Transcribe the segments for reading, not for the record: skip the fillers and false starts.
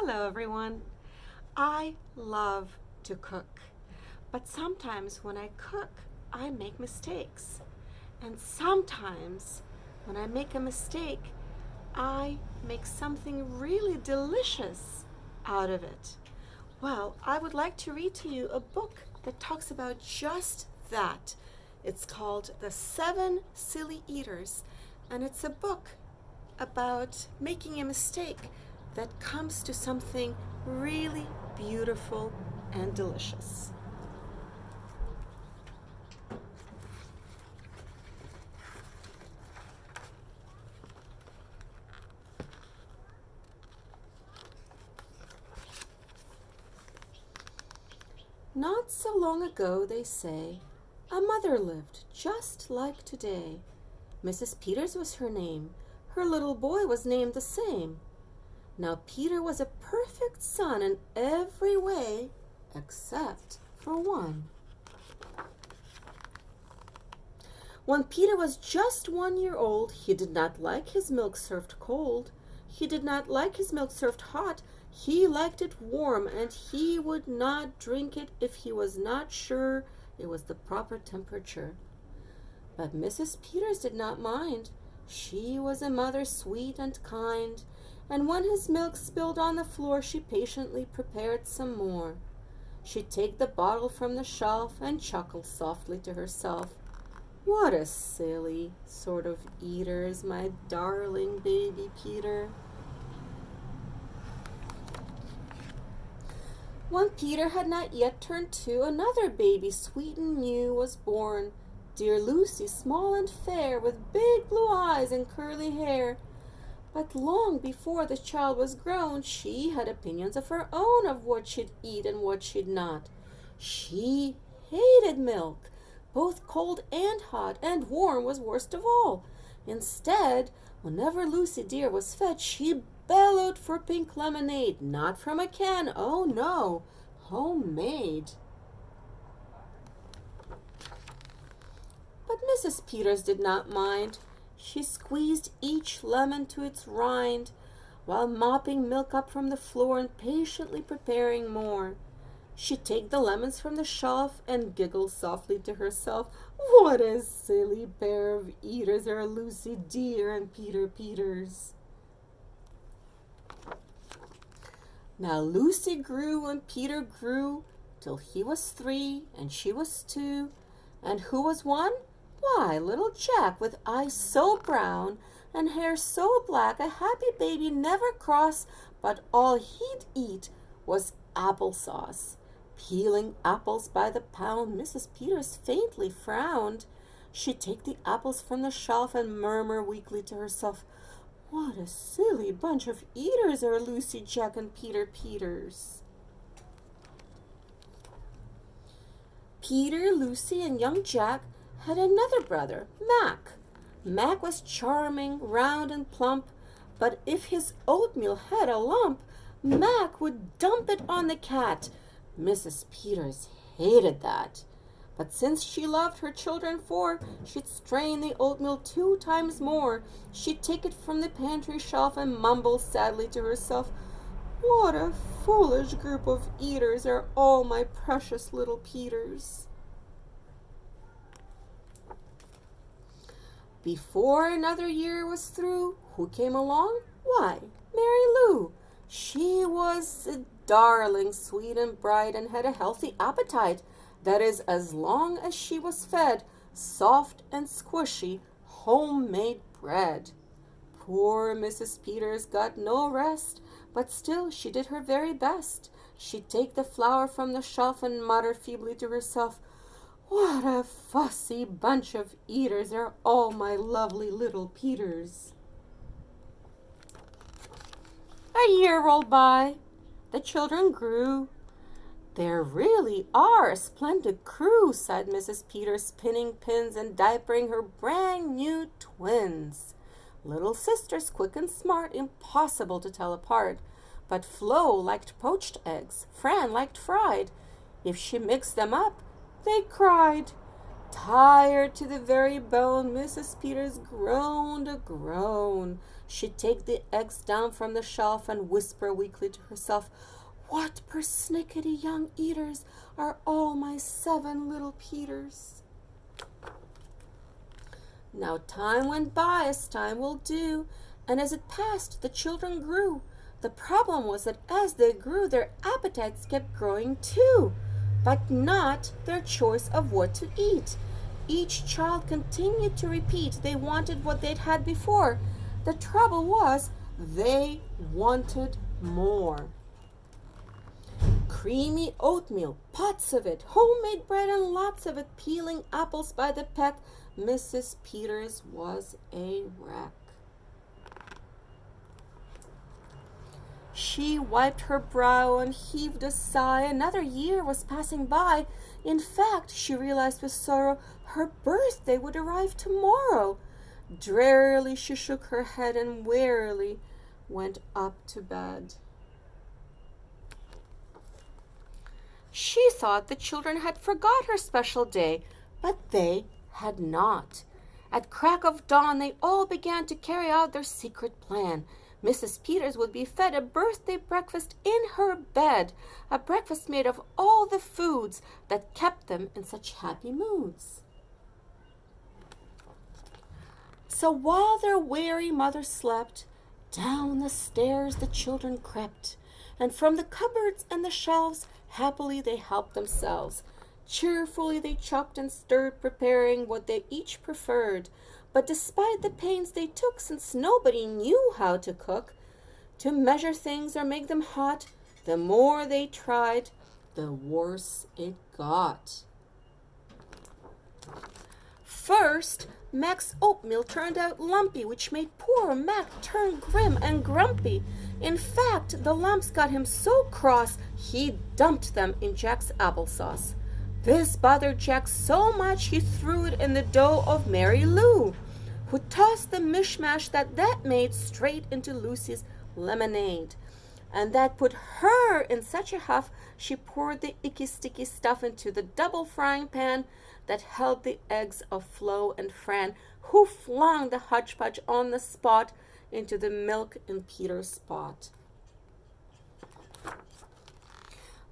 Hello, everyone. I love to cook, but sometimes when I cook, I make mistakes. And sometimes when I make a mistake, I make something really delicious out of it. Well, I would like to read to you a book that talks about just that. It's called The Seven Silly Eaters, and it's a book about making a mistake that comes to something really beautiful and delicious. Not so long ago, they say, a mother lived just like today. Mrs. Peters was her name. Her little boy was named the same. Now Peter was a perfect son in every way except for one. When Peter was just 1 year old, he did not like his milk served cold. He did not like his milk served hot. He liked it warm, and he would not drink it if he was not sure it was the proper temperature. But Mrs. Peters did not mind. She was a mother sweet and kind, and when his milk spilled on the floor, she patiently prepared some more. She'd take the bottle from the shelf and chuckle softly to herself. What a silly sort of eater is my darling baby Peter. When Peter had not yet turned 2, another baby, sweet and new, was born. Dear Lucy, small and fair, with big blue eyes and curly hair. But long before the child was grown, she had opinions of her own of what she'd eat and what she'd not. She hated milk, both cold and hot, and warm was worst of all. Instead, whenever Lucy dear was fed, she bellowed for pink lemonade, not from a can, oh no, homemade. But Mrs. Peters did not mind. She squeezed each lemon to its rind, while mopping milk up from the floor and patiently preparing more. She'd take the lemons from the shelf and giggle softly to herself. What a silly pair of eaters are Lucy dear and Peter Peters. Now Lucy grew and Peter grew, till he was 3 and she was 2. And who was one? Why, little Jack, with eyes so brown and hair so black, a happy baby, never cross, but all he'd eat was applesauce. Peeling apples by the pound, Mrs. Peters faintly frowned. She'd take the apples from the shelf and murmur weakly to herself, what a silly bunch of eaters are Lucy, Jack, and Peter Peters. Peter, Lucy, and young Jack had another brother, Mac. Mac was charming, round, and plump, but if his oatmeal had a lump, Mac would dump it on the cat. Mrs. Peters hated that. But since she loved her children 4, she'd strain the oatmeal 2 times more. She'd take it from the pantry shelf and mumble sadly to herself, what a foolish group of eaters are all my precious little Peters. Before another year was through, who came along? Why, Mary Lou. She was a darling, sweet and bright, and had a healthy appetite. That is, as long as she was fed soft and squishy homemade bread. Poor Mrs. Peters got no rest, but still she did her very best. She'd take the flour from the shelf and mutter feebly to herself, what a fussy bunch of eaters are all my lovely little Peters. A year rolled by. The children grew. There really are a splendid crew, sighed Mrs. Peters, pinning pins and diapering her brand new twins. Little sisters, quick and smart, impossible to tell apart. But Flo liked poached eggs, Fran liked fried. If she mixed them up, they cried. Tired to the very bone, Mrs. Peters groaned a groan. She'd take the eggs down from the shelf and whisper weakly to herself, "What persnickety young eaters are all my 7 little Peters?" Now time went by as time will do, and as it passed, the children grew. The problem was that as they grew, their appetites kept growing too, but not their choice of what to eat. Each child continued to repeat they wanted what they'd had before. The trouble was, they wanted more. Creamy oatmeal, pots of it, homemade bread and lots of it, peeling apples by the peck. Mrs. Peters was a wreck. She wiped her brow and heaved a sigh. Another year was passing by. In fact, she realized with sorrow, her birthday would arrive tomorrow. Drearily she shook her head and wearily went up to bed. She thought the children had forgot her special day, but they had not. At crack of dawn, they all began to carry out their secret plan. Mrs. Peters would be fed a birthday breakfast in her bed, a breakfast made of all the foods that kept them in such happy moods. So while their weary mother slept, down the stairs the children crept, and from the cupboards and the shelves happily they helped themselves. Cheerfully they chopped and stirred, preparing what they each preferred. But despite the pains they took, since nobody knew how to cook, to measure things or make them hot, the more they tried, the worse it got. First, Mac's oatmeal turned out lumpy, which made poor Mac turn grim and grumpy. In fact, the lumps got him so cross, he dumped them in Jack's applesauce. This bothered Jack so much he threw it in the dough of Mary Lou, who tossed the mishmash that made straight into Lucy's lemonade. And that put her in such a huff, she poured the icky sticky stuff into the double frying pan that held the eggs of Flo and Fran, who flung the hodgepodge on the spot into the milk in Peter's pot.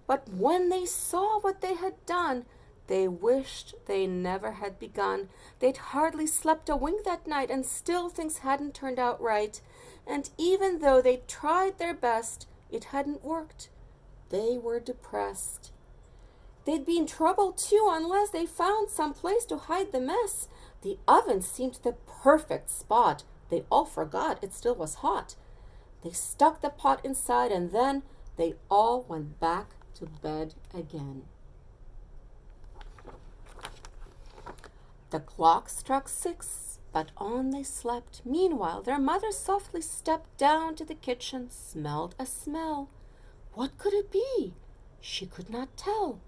But when they saw what they had done, they wished they never had begun. They'd hardly slept a wink that night, and still things hadn't turned out right. And even though they tried their best, it hadn't worked. They were depressed. They'd be in trouble too unless they found some place to hide the mess. The oven seemed the perfect spot. They all forgot it still was hot. They stuck the pot inside, and then they all went back to bed again. The clock struck 6, but on they slept. Meanwhile, their mother softly stepped down to the kitchen, smelled a smell. What could it be? She could not tell.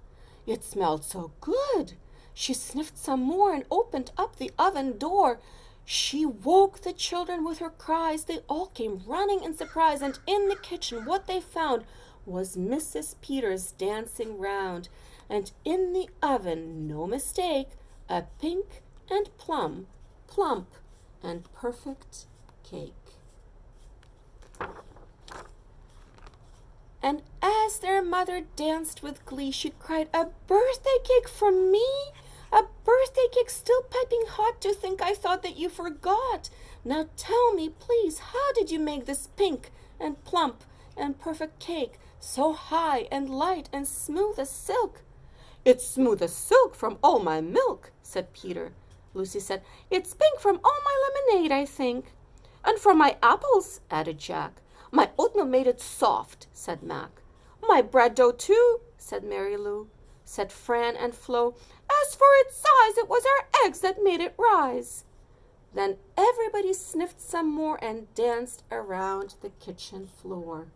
It smelled so good. She sniffed some more and opened up the oven door. She woke the children with her cries. They all came running in surprise, and in the kitchen what they found was Mrs. Peters dancing round, and in the oven, no mistake, a pink and plump and perfect cake. And as their mother danced with glee, she cried, "A birthday cake for me? A birthday cake still piping hot? To think I thought that you forgot. Now tell me, please, how did you make this pink and plump and perfect cake, so high and light and smooth as silk?" "It's smooth as silk from all my milk," said Peter. Lucy said, "It's pink from all my lemonade, I think." "And from my apples," added Jack. "My oatmeal made it soft," said Mac. "My bread dough, too," said Mary Lou. Said Fran and Flo, "As for its size, it was our eggs that made it rise." Then everybody sniffed some more and danced around the kitchen floor.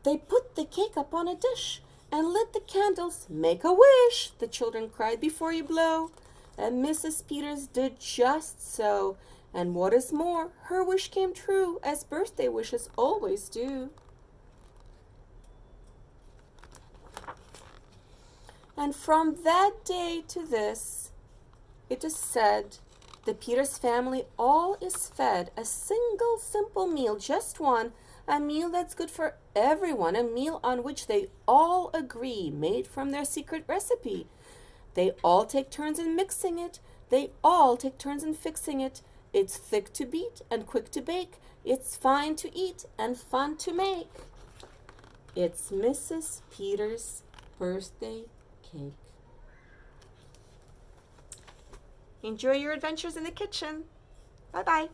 They put the cake up on a dish and lit the candles. "Make a wish," the children cried, "before you blow." And Mrs. Peters did just so. And what is more, her wish came true, as birthday wishes always do. And from that day to this, it is said, The Peters family all is fed a single simple meal, just one, a meal that's good for everyone, a meal on which they all agree, made from their secret recipe. They all take turns in mixing it. They all take turns in fixing it. It's thick to beat and quick to bake. It's fine to eat and fun to make. It's Mrs. Peters' birthday cake. Enjoy your adventures in the kitchen. Bye-bye.